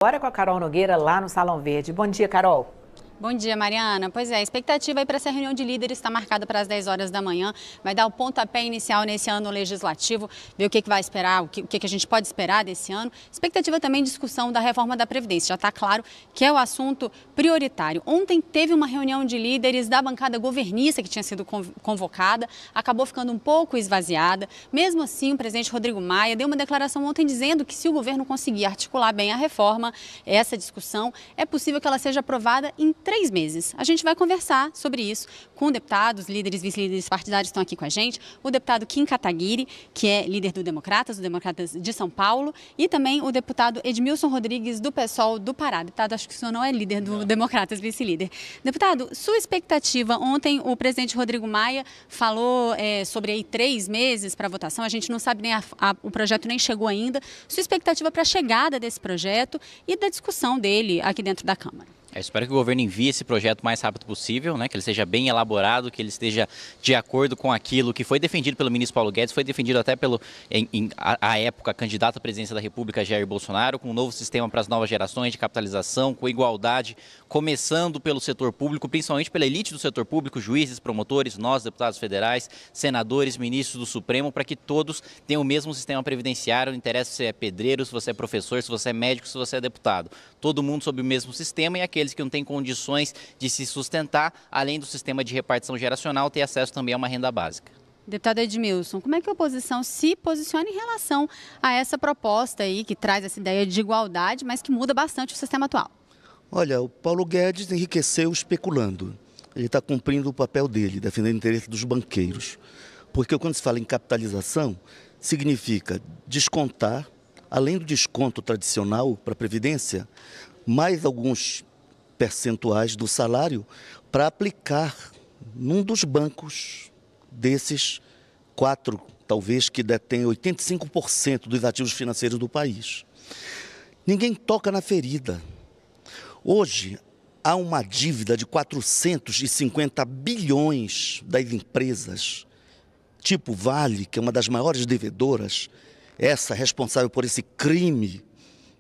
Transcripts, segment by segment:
Agora com a Carol Nogueira lá no Salão Verde. Bom dia, Carol. Bom dia, Mariana. Pois é, a expectativa aí para essa reunião de líderes está marcada para as 10 horas da manhã. Vai dar o pontapé inicial nesse ano legislativo, ver o que vai esperar, o que a gente pode esperar desse ano. Expectativa também de discussão da reforma da Previdência. Já está claro que é o assunto prioritário. Ontem teve uma reunião de líderes da bancada governista que tinha sido convocada, acabou ficando um pouco esvaziada. Mesmo assim, o presidente Rodrigo Maia deu uma declaração ontem dizendo que se o governo conseguir articular bem a reforma, essa discussão, é possível que ela seja aprovada em 3 meses. A gente vai conversar sobre isso com deputados, líderes, vice-líderes partidários estão aqui com a gente. O deputado Kim Kataguiri, que é líder do Democratas de São Paulo, e também o deputado Edmilson Rodrigues, do PSOL do Pará. Deputado, acho que o senhor não é líder do Democratas, vice-líder. Deputado, sua expectativa, ontem o presidente Rodrigo Maia falou sobre aí 3 meses para votação, a gente não sabe nem, o projeto nem chegou ainda. Sua expectativa para a chegada desse projeto e da discussão dele aqui dentro da Câmara? Eu espero que o governo envie esse projeto o mais rápido possível, né? Que ele seja bem elaborado, que ele esteja de acordo com aquilo que foi defendido pelo ministro Paulo Guedes, foi defendido até pelo, à época, candidato à presidência da República, Jair Bolsonaro, com um novo sistema para as novas gerações de capitalização, com igualdade, começando pelo setor público, principalmente pela elite do setor público, juízes, promotores, nós, deputados federais, senadores, ministros do Supremo, para que todos tenham o mesmo sistema previdenciário, não interessa se você é pedreiro, se você é professor, se você é médico, se você é deputado. Todo mundo sob o mesmo sistema e aqueles que não têm condições de se sustentar, além do sistema de repartição geracional, ter acesso também a uma renda básica. Deputado Edmilson, como é que a oposição se posiciona em relação a essa proposta aí, que traz essa ideia de igualdade, mas que muda bastante o sistema atual? Olha, o Paulo Guedes enriqueceu especulando. Ele está cumprindo o papel dele, defendendo o interesse dos banqueiros. Porque quando se fala em capitalização, significa descontar, além do desconto tradicional para a Previdência, mais alguns percentuais do salário para aplicar num dos bancos desses 4, talvez, que detêm 85% dos ativos financeiros do país. Ninguém toca na ferida. Hoje, há uma dívida de 450 bilhões das empresas, tipo Vale, que é uma das maiores devedoras, essa responsável por esse crime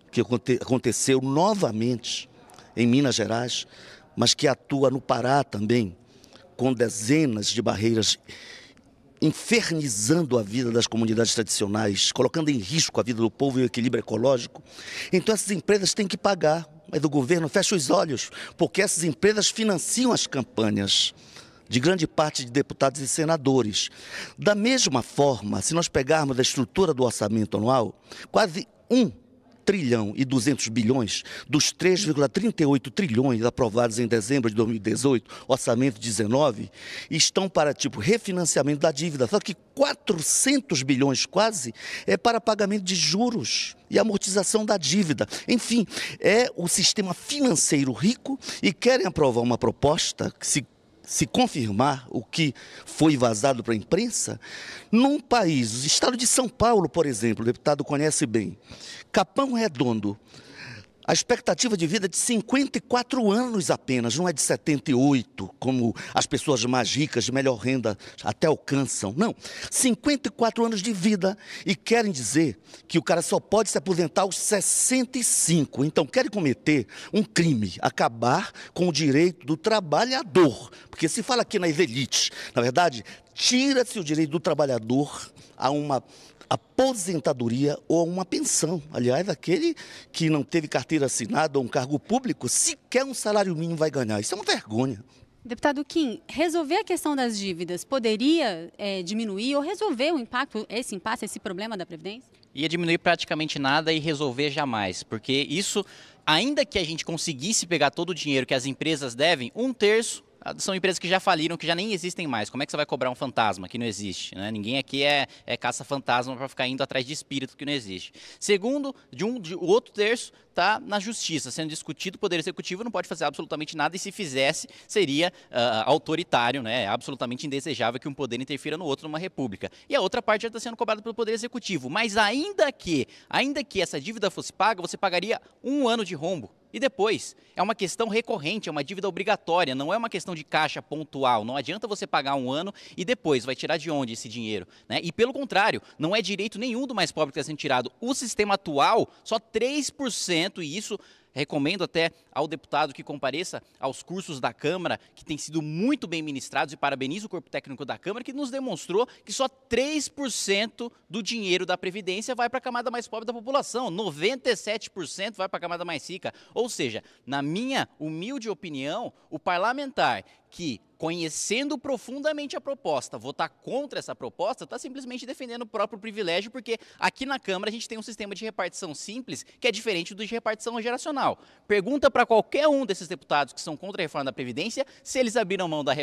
que aconteceu novamente em Minas Gerais, mas que atua no Pará também, com dezenas de barreiras, infernizando a vida das comunidades tradicionais, colocando em risco a vida do povo e o equilíbrio ecológico. Então essas empresas têm que pagar, mas o governo fecha os olhos, porque essas empresas financiam as campanhas de grande parte de deputados e senadores. Da mesma forma, se nós pegarmos a estrutura do orçamento anual, quase 1,2 trilhões dos 3,38 trilhões aprovados em dezembro de 2018, orçamento 19, estão para refinanciamento da dívida. Só que 400 bilhões quase é para pagamento de juros e amortização da dívida. Enfim, é o sistema financeiro rico e querem aprovar uma proposta que se confirmar o que foi vazado para a imprensa, num país, o estado de São Paulo, por exemplo, o deputado conhece bem, Capão Redondo, a expectativa de vida é de 54 anos apenas, não é de 78, como as pessoas mais ricas, de melhor renda, até alcançam. Não, 54 anos de vida e querem dizer que o cara só pode se aposentar aos 65. Então, querem cometer um crime, acabar com o direito do trabalhador. Porque se fala aqui nas elites, na verdade, tira-se o direito do trabalhador a uma aposentadoria ou uma pensão. Aliás, aquele que não teve carteira assinada ou um cargo público, sequer um salário mínimo vai ganhar. Isso é uma vergonha. Deputado Kim, resolver a questão das dívidas poderia diminuir ou resolver o impacto, esse impasse, esse problema da Previdência? Ia diminuir praticamente nada e resolver jamais, porque isso, ainda que a gente conseguisse pegar todo o dinheiro que as empresas devem, 1/3 são empresas que já faliram, que já nem existem mais. Como é que você vai cobrar um fantasma que não existe, né? Ninguém aqui é caça-fantasma para ficar indo atrás de espírito que não existe. Segundo, o outro terço está na justiça, sendo discutido. O Poder Executivo não pode fazer absolutamente nada e se fizesse, seria autoritário, né? É absolutamente indesejável que um poder interfira no outro numa república. E a outra parte já está sendo cobrada pelo Poder Executivo. Mas ainda que essa dívida fosse paga, você pagaria 1 ano de rombo. E depois, é uma questão recorrente, é uma dívida obrigatória, não é uma questão de caixa pontual. Não adianta você pagar um ano e depois vai tirar de onde esse dinheiro, né? E pelo contrário, não é direito nenhum do mais pobre que está sendo tirado. O sistema atual, só 3%, e isso recomendo até ao deputado que compareça aos cursos da Câmara, que têm sido muito bem ministrados, e parabenizo o corpo técnico da Câmara, que nos demonstrou que só 3% do dinheiro da Previdência vai para a camada mais pobre da população, 97% vai para a camada mais rica. Ou seja, na minha humilde opinião, o parlamentar que, conhecendo profundamente a proposta, votar contra essa proposta, está simplesmente defendendo o próprio privilégio, porque aqui na Câmara a gente tem um sistema de repartição simples que é diferente do de repartição geracional. Pergunta para qualquer um desses deputados que são contra a reforma da Previdência se eles abriram mão da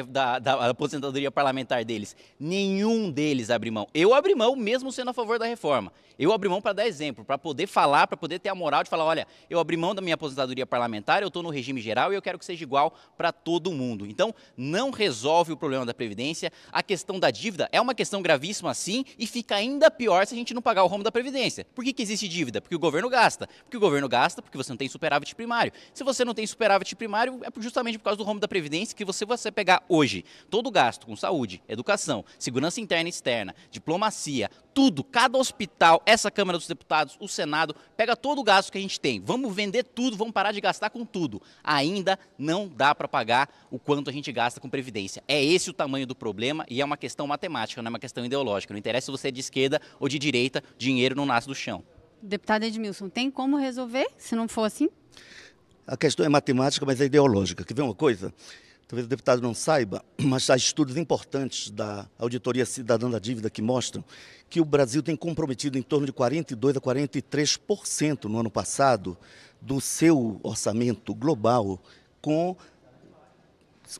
aposentadoria parlamentar deles. Nenhum deles abre mão. Eu abri mão mesmo sendo a favor da reforma. Eu abri mão para dar exemplo, para poder falar, para poder ter a moral de falar, olha, eu abri mão da minha aposentadoria parlamentar, eu estou no regime geral e eu quero que seja igual para todo mundo. Então, não resolve o problema da Previdência. A questão da dívida é uma questão gravíssima sim e fica ainda pior se a gente não pagar o rombo da Previdência. Por que existe dívida? Porque o governo gasta. Porque o governo gasta porque você não tem superávit primário. Se você não tem superávit primário, é justamente por causa do rombo da Previdência que você pegar hoje todo o gasto com saúde, educação, segurança interna e externa, diplomacia, tudo, cada hospital, essa Câmara dos Deputados, o Senado, pega todo o gasto que a gente tem. Vamos vender tudo, vamos parar de gastar com tudo. Ainda não dá para pagar o quanto a gente gasta com Previdência. É esse o tamanho do problema e é uma questão matemática, não é uma questão ideológica. Não interessa se você é de esquerda ou de direita, dinheiro não nasce do chão. Deputado Edmilson, tem como resolver se não for assim? A questão é matemática, mas é ideológica. Quer ver uma coisa? Talvez o deputado não saiba, mas há estudos importantes da Auditoria Cidadã da Dívida que mostram que o Brasil tem comprometido em torno de 42% a 43% no ano passado do seu orçamento global com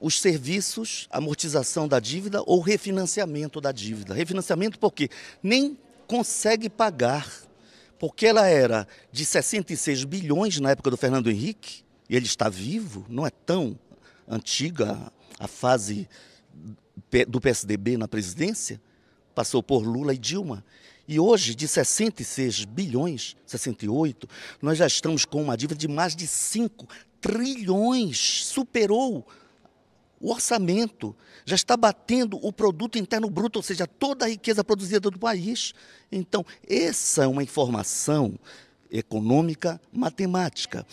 os serviços, amortização da dívida ou refinanciamento da dívida. Refinanciamento porque nem consegue pagar, porque ela era de 66 bilhões na época do Fernando Henrique, e ele está vivo, não é tão antiga a fase do PSDB na presidência, passou por Lula e Dilma. E hoje, de 66 bilhões, 68, nós já estamos com uma dívida de mais de 5 trilhões, superou o orçamento, já está batendo o produto interno bruto, ou seja, toda a riqueza produzida do país. Então, essa é uma informação econômica, matemática.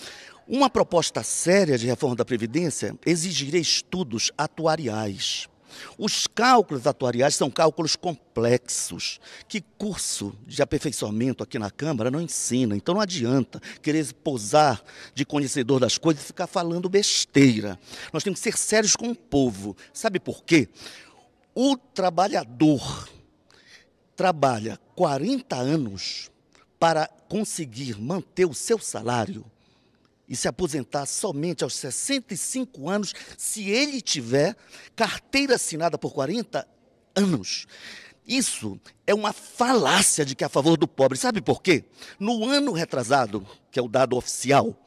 Uma proposta séria de reforma da Previdência exigiria estudos atuariais. Os cálculos atuariais são cálculos complexos, que curso de aperfeiçoamento aqui na Câmara não ensina. Então não adianta querer posar de conhecedor das coisas e ficar falando besteira. Nós temos que ser sérios com o povo. Sabe por quê? O trabalhador trabalha 40 anos para conseguir manter o seu salário e se aposentar somente aos 65 anos, se ele tiver carteira assinada por 40 anos. Isso é uma falácia de que é a favor do pobre. Sabe por quê? No ano retrasado, que é o dado oficial,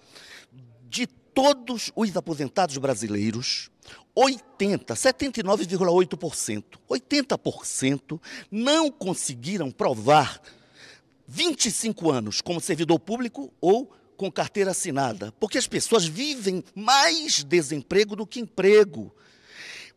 de todos os aposentados brasileiros, 79,8%, não conseguiram provar 25 anos como servidor público ou com carteira assinada, porque as pessoas vivem mais desemprego do que emprego.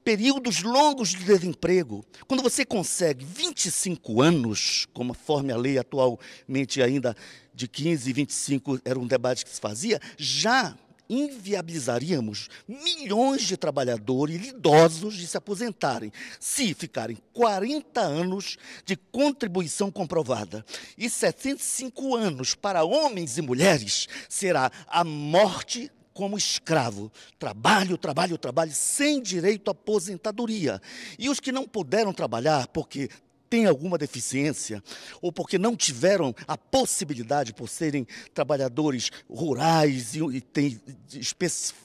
Períodos longos de desemprego. Quando você consegue 25 anos, conforme a lei atualmente ainda de 15 e 25 era um debate que se fazia, já inviabilizaríamos milhões de trabalhadores idosos de se aposentarem, se ficarem 40 anos de contribuição comprovada. E 75 anos para homens e mulheres será a morte como escravo. Trabalho, trabalho, trabalho, sem direito à aposentadoria. E os que não puderam trabalhar porque têm alguma deficiência ou porque não tiveram a possibilidade por serem trabalhadores rurais e têm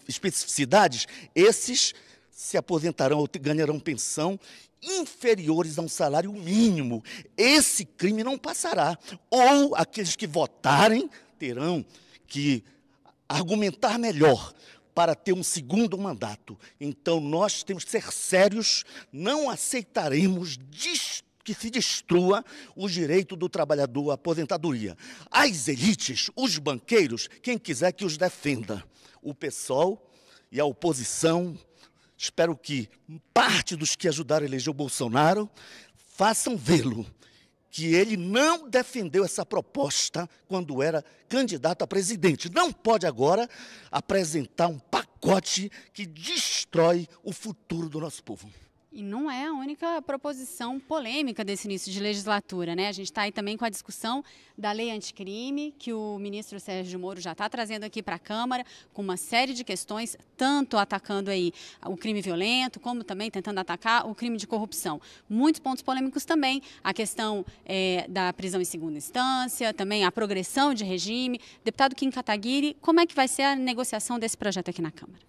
especificidades, esses se aposentarão ou ganharão pensão inferiores a um salário mínimo. Esse crime não passará. Ou aqueles que votarem terão que argumentar melhor para ter um segundo mandato. Então, nós temos que ser sérios, não aceitaremos que que se destrua o direito do trabalhador à aposentadoria. As elites, os banqueiros, quem quiser que os defenda. O PSOL e a oposição, espero que parte dos que ajudaram a eleger o Bolsonaro façam vê-lo, que ele não defendeu essa proposta quando era candidato a presidente. Não pode agora apresentar um pacote que destrói o futuro do nosso povo. E não é a única proposição polêmica desse início de legislatura, né? A gente está aí também com a discussão da lei anticrime, que o ministro Sérgio Moro já está trazendo aqui para a Câmara, com uma série de questões, tanto atacando aí o crime violento, como também tentando atacar o crime de corrupção. Muitos pontos polêmicos também, a questão da prisão em segunda instância, também a progressão de regime. Deputado Kim Kataguiri, como é que vai ser a negociação desse projeto aqui na Câmara?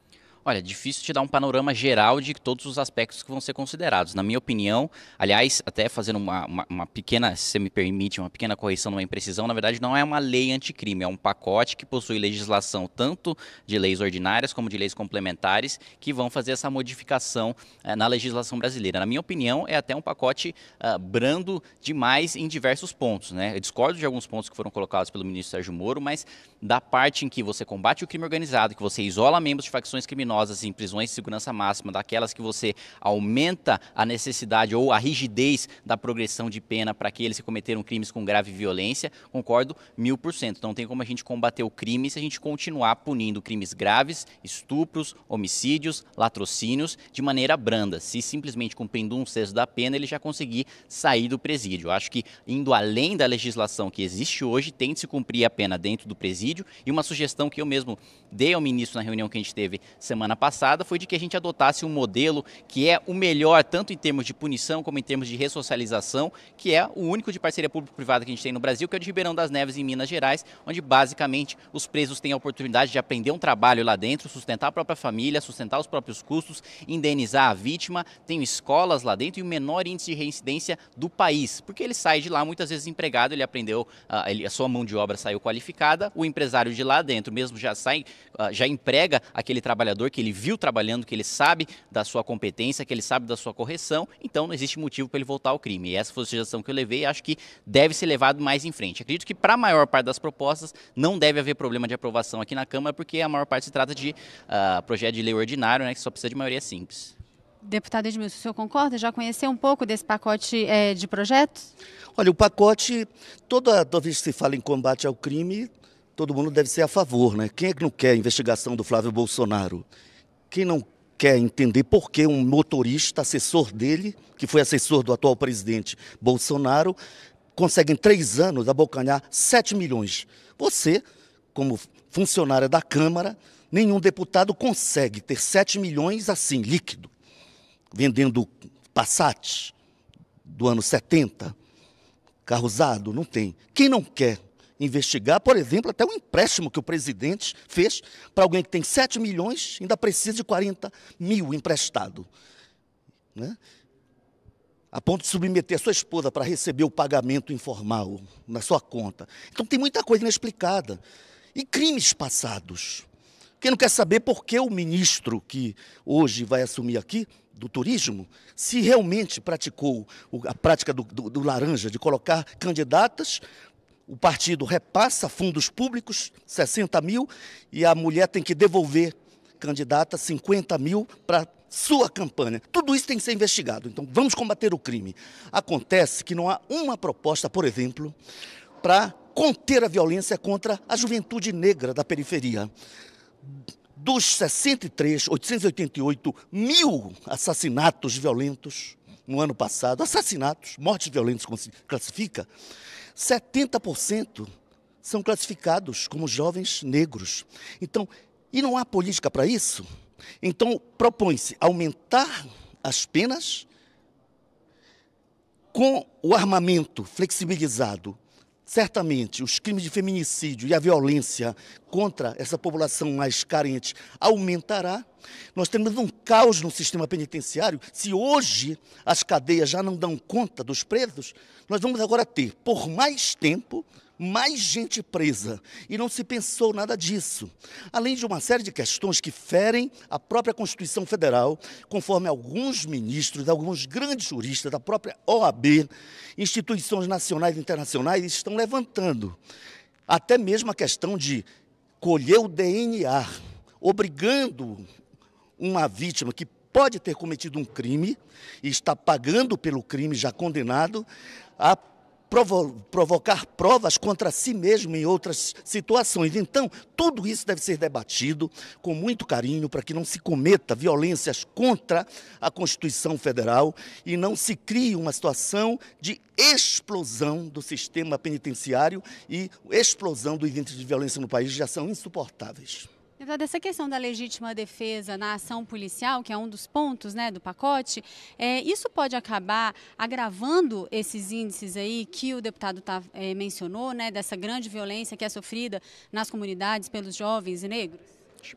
Olha, difícil te dar um panorama geral de todos os aspectos que vão ser considerados. Na minha opinião, aliás, até fazendo uma pequena, se você me permite, uma pequena correção, uma imprecisão, na verdade não é uma lei anticrime, é um pacote que possui legislação tanto de leis ordinárias como de leis complementares que vão fazer essa modificação na legislação brasileira. Na minha opinião, é até um pacote brando demais em diversos pontos, né? Eu discordo de alguns pontos que foram colocados pelo ministro Sérgio Moro, mas da parte em que você combate o crime organizado, que você isola membros de facções criminosas em prisões de segurança máxima, daquelas que você aumenta a necessidade ou a rigidez da progressão de pena para aqueles que cometeram crimes com grave violência, concordo 1000%. Não tem como a gente combater o crime se a gente continuar punindo crimes graves, estupros, homicídios, latrocínios de maneira branda. Se simplesmente cumprindo 1/6 da pena ele já conseguir sair do presídio. Eu acho que indo além da legislação que existe hoje, tem de se cumprir a pena dentro do presídio, e uma sugestão que eu mesmo dei ao ministro na reunião que a gente teve semana passada foi de que a gente adotasse um modelo que é o melhor, tanto em termos de punição como em termos de ressocialização, que é o único de parceria público-privada que a gente tem no Brasil, que é o de Ribeirão das Neves, em Minas Gerais, onde basicamente os presos têm a oportunidade de aprender um trabalho lá dentro, sustentar a própria família, sustentar os próprios custos, indenizar a vítima, tem escolas lá dentro e o menor índice de reincidência do país, porque ele sai de lá muitas vezes empregado, ele aprendeu, a sua mão de obra saiu qualificada, o empresário de lá dentro mesmo já sai, já emprega aquele trabalhador que ele viu trabalhando, que ele sabe da sua competência, que ele sabe da sua correção, então não existe motivo para ele voltar ao crime. E essa foi a sugestão que eu levei e acho que deve ser levado mais em frente. Acredito que para a maior parte das propostas não deve haver problema de aprovação aqui na Câmara, porque a maior parte se trata de projeto de lei ordinário, né, que só precisa de maioria simples. Deputado Edmilson, o senhor concorda? Já conheceu um pouco desse pacote de projetos? Olha, o pacote, toda vez que se fala em combate ao crime, todo mundo deve ser a favor, né? Quem é que não quer a investigação do Flávio Bolsonaro? Quem não quer entender por que um motorista, assessor dele, que foi assessor do atual presidente Bolsonaro, consegue em 3 anos abocanhar 7 milhões? Você, como funcionária da Câmara, nenhum deputado consegue ter 7 milhões assim, líquido, vendendo Passat do ano 70, carro usado, não tem. Quem não quer investigar, por exemplo, até o empréstimo que o presidente fez para alguém que tem 7 milhões, ainda precisa de 40 mil emprestado, né? A ponto de submeter a sua esposa para receber o pagamento informal na sua conta. Então tem muita coisa inexplicada. E crimes passados. Quem não quer saber por que o ministro que hoje vai assumir aqui, do turismo, se realmente praticou a prática do laranja, de colocar candidatas. O partido repassa fundos públicos, 60 mil, e a mulher tem que devolver, candidata, 50 mil para sua campanha. Tudo isso tem que ser investigado. Então, vamos combater o crime. Acontece que não há uma proposta, por exemplo, para conter a violência contra a juventude negra da periferia. Dos 888 mil assassinatos violentos no ano passado, assassinatos, mortes violentas, como se classifica, 70% são classificados como jovens negros. Então, e não há política para isso? Então, propõe-se aumentar as penas com o armamento flexibilizado. Certamente, os crimes de feminicídio e a violência contra essa população mais carente aumentará, Nós temos um caos no sistema penitenciário. Se hoje as cadeias já não dão conta dos presos, nós vamos agora ter, por mais tempo, mais gente presa, e não se pensou nada disso. Além de uma série de questões que ferem a própria Constituição Federal, conforme alguns ministros, alguns grandes juristas da própria OAB, instituições nacionais e internacionais estão levantando. Até mesmo a questão de colher o DNA, obrigando uma vítima que pode ter cometido um crime e está pagando pelo crime já condenado a provocar provas contra si mesmo em outras situações. Então, tudo isso deve ser debatido com muito carinho para que não se cometa violências contra a Constituição Federal e não se crie uma situação de explosão do sistema penitenciário e explosão dos índices de violência no país, que já são insuportáveis. Deputado, essa questão da legítima defesa na ação policial, que é um dos pontos, né, do pacote, isso pode acabar agravando esses índices aí que o deputado mencionou, né, dessa grande violência que é sofrida nas comunidades pelos jovens e negros?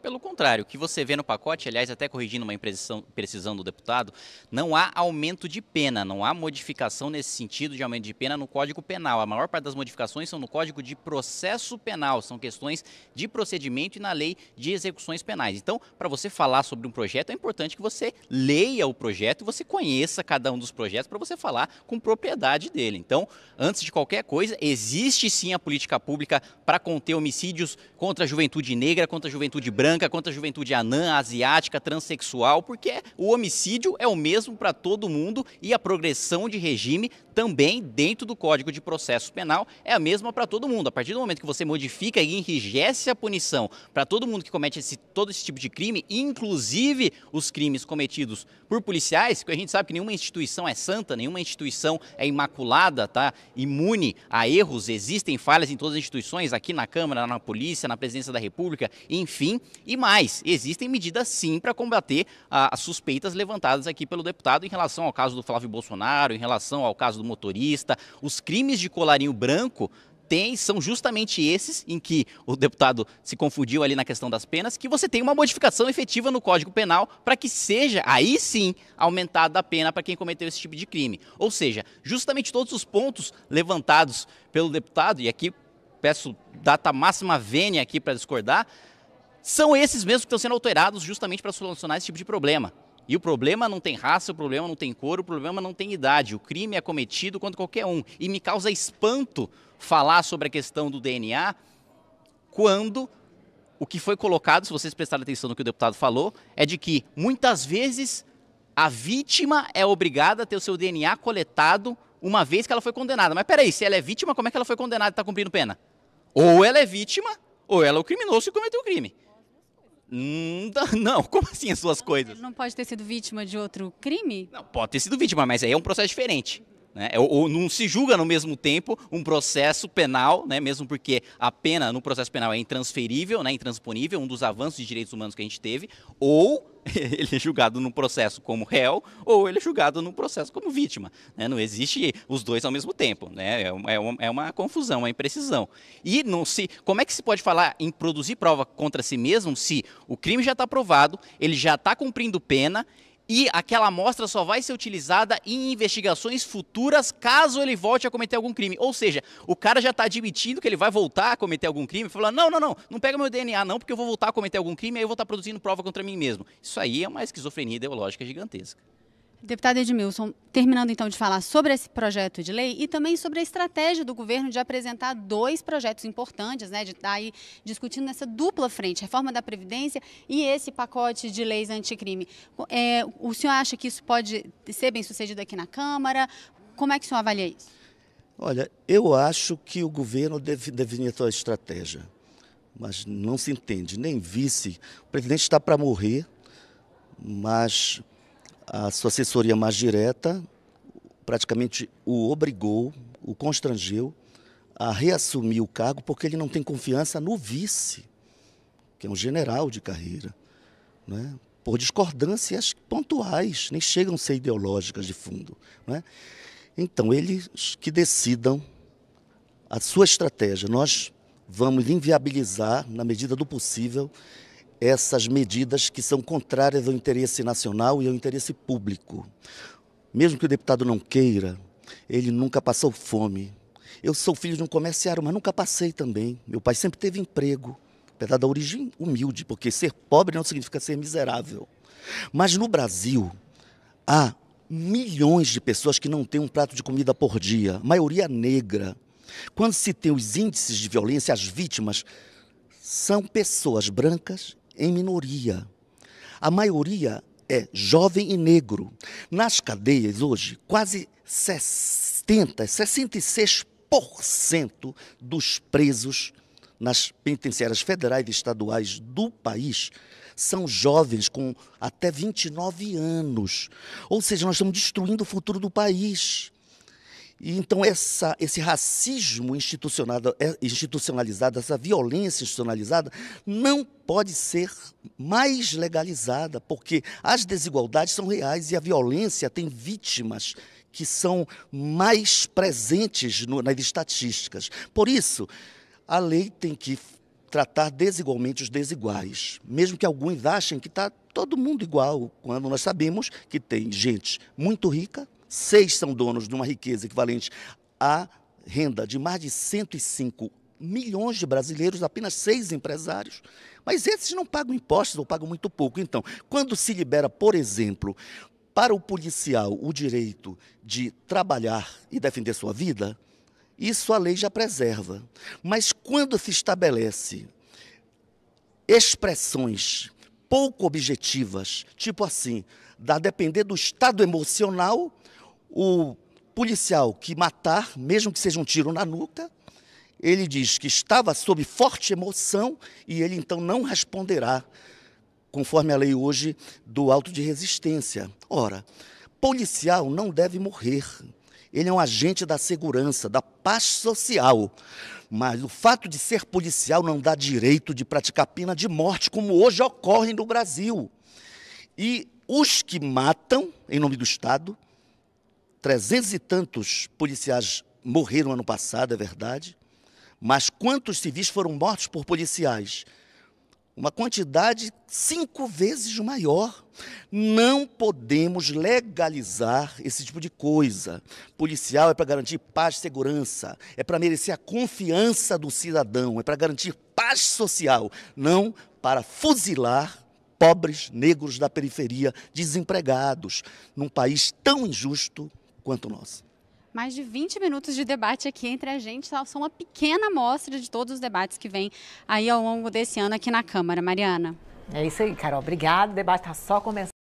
Pelo contrário, o que você vê no pacote, aliás, até corrigindo uma imprecisão do deputado, não há aumento de pena, não há modificação nesse sentido de aumento de pena no Código Penal. A maior parte das modificações são no Código de Processo Penal, são questões de procedimento e na lei de execuções penais. Então, para você falar sobre um projeto, é importante que você leia o projeto e você conheça cada um dos projetos para você falar com propriedade dele. Então, antes de qualquer coisa, existe sim a política pública para conter homicídios contra a juventude negra, contra a juventude branca, contra a juventude anã, asiática, transexual, porque o homicídio é o mesmo para todo mundo e a progressão de regime também dentro do Código de Processo Penal é a mesma para todo mundo. A partir do momento que você modifica e enrijece a punição para todo mundo que comete todo esse tipo de crime, inclusive os crimes cometidos por policiais, que a gente sabe que nenhuma instituição é santa, nenhuma instituição é imaculada, tá? Imune a erros, existem falhas em todas as instituições, aqui na Câmara, na Polícia, na Presidência da República, enfim. E mais, existem medidas sim para combater as suspeitas levantadas aqui pelo deputado em relação ao caso do Flávio Bolsonaro, em relação ao caso do motorista. Os crimes de colarinho branco são justamente esses em que o deputado se confundiu ali na questão das penas, que você tem uma modificação efetiva no Código Penal para que seja, aí sim, aumentada a pena para quem cometeu esse tipo de crime. Ou seja, justamente todos os pontos levantados pelo deputado, e aqui peço data máxima vênia aqui para discordar, são esses mesmos que estão sendo alterados justamente para solucionar esse tipo de problema. E o problema não tem raça, o problema não tem cor, o problema não tem idade. O crime é cometido contra qualquer um. E me causa espanto falar sobre a questão do DNA quando o que foi colocado, se vocês prestarem atenção no que o deputado falou, é de que muitas vezes a vítima é obrigada a ter o seu DNA coletado uma vez que ela foi condenada. Mas peraí, se ela é vítima, como é que ela foi condenada e está cumprindo pena? Ou ela é vítima, ou ela é o criminoso que cometeu o crime. Não, como assim as suas coisas? Ele não pode ter sido vítima de outro crime? Não, pode ter sido vítima, mas aí é um processo diferente. Né? Ou não se julga no mesmo tempo um processo penal, né? Mesmo porque a pena no processo penal é intransferível, né? Intransponível, um dos avanços de direitos humanos que a gente teve, ou ele é julgado no processo como réu, ou ele é julgado no processo como vítima. Né? Não existe os dois ao mesmo tempo. Né? É uma confusão, uma imprecisão. E como é que se pode falar em produzir prova contra si mesmo se o crime já está provado, ele já está cumprindo pena, e aquela amostra só vai ser utilizada em investigações futuras caso ele volte a cometer algum crime. Ou seja, o cara já está admitindo que ele vai voltar a cometer algum crime, falando, não pega meu DNA não, porque eu vou voltar a cometer algum crime e aí eu vou estar produzindo prova contra mim mesmo. Isso aí é uma esquizofrenia ideológica gigantesca. Deputado Edmilson, terminando então de falar sobre esse projeto de lei e também sobre a estratégia do governo de apresentar 2 projetos importantes, né, de estar aí discutindo nessa dupla frente, reforma da Previdência e esse pacote de leis anticrime. O senhor acha que isso pode ser bem sucedido aqui na Câmara? Como é que o senhor avalia isso? Olha, eu acho que o governo deve definir a sua estratégia, mas não se entende, nem vice. O presidente está para morrer, mas a sua assessoria mais direta praticamente o obrigou, o constrangeu a reassumir o cargo porque ele não tem confiança no vice, que é um general de carreira, né? Por discordâncias pontuais, nem chegam a ser ideológicas de fundo. Né? Então, eles que decidam a sua estratégia. Nós vamos inviabilizar, na medida do possível, essas medidas que são contrárias ao interesse nacional e ao interesse público. Mesmo que o deputado não queira, ele nunca passou fome. Eu sou filho de um comerciário, mas nunca passei também. Meu pai sempre teve emprego, apesar da origem humilde, porque ser pobre não significa ser miserável. Mas no Brasil, há milhões de pessoas que não têm um prato de comida por dia, maioria negra. Quando se tem os índices de violência, as vítimas são pessoas brancas em minoria. A maioria é jovem e negro. Nas cadeias hoje, quase 66% dos presos nas penitenciárias federais e estaduais do país são jovens com até 29 anos. Ou seja, nós estamos destruindo o futuro do país. E então esse racismo institucionalizado, essa violência institucionalizada não pode ser mais legalizada, porque as desigualdades são reais e a violência tem vítimas que são mais presentes nas estatísticas. Por isso, a lei tem que tratar desigualmente os desiguais, mesmo que alguns achem que está todo mundo igual, quando nós sabemos que tem gente muito rica, 6 são donos de uma riqueza equivalente à renda de mais de 105 milhões de brasileiros, apenas 6 empresários, mas esses não pagam impostos ou pagam muito pouco. Então, quando se libera, por exemplo, para o policial o direito de trabalhar e defender sua vida, isso a lei já preserva. Mas quando se estabelece expressões pouco objetivas, tipo assim, a depender do estado emocional, o policial que matar, mesmo que seja um tiro na nuca, ele diz que estava sob forte emoção e ele então não responderá, conforme a lei hoje do auto de resistência. Ora, policial não deve morrer. Ele é um agente da segurança, da paz social. Mas o fato de ser policial não dá direito de praticar pena de morte, como hoje ocorre no Brasil. E os que matam, em nome do Estado, 300 e tantos policiais morreram ano passado, é verdade, mas quantos civis foram mortos por policiais? Uma quantidade 5 vezes maior. Não podemos legalizar esse tipo de coisa. Policial é para garantir paz e segurança, é para merecer a confiança do cidadão, é para garantir paz social, não para fuzilar pobres negros da periferia, desempregados, num país tão injusto quanto o nosso. Mais de 20 minutos de debate aqui entre a gente, só uma pequena amostra de todos os debates que vêm aí ao longo desse ano aqui na Câmara. Mariana. É isso aí, Carol. Obrigada. O debate está só começando.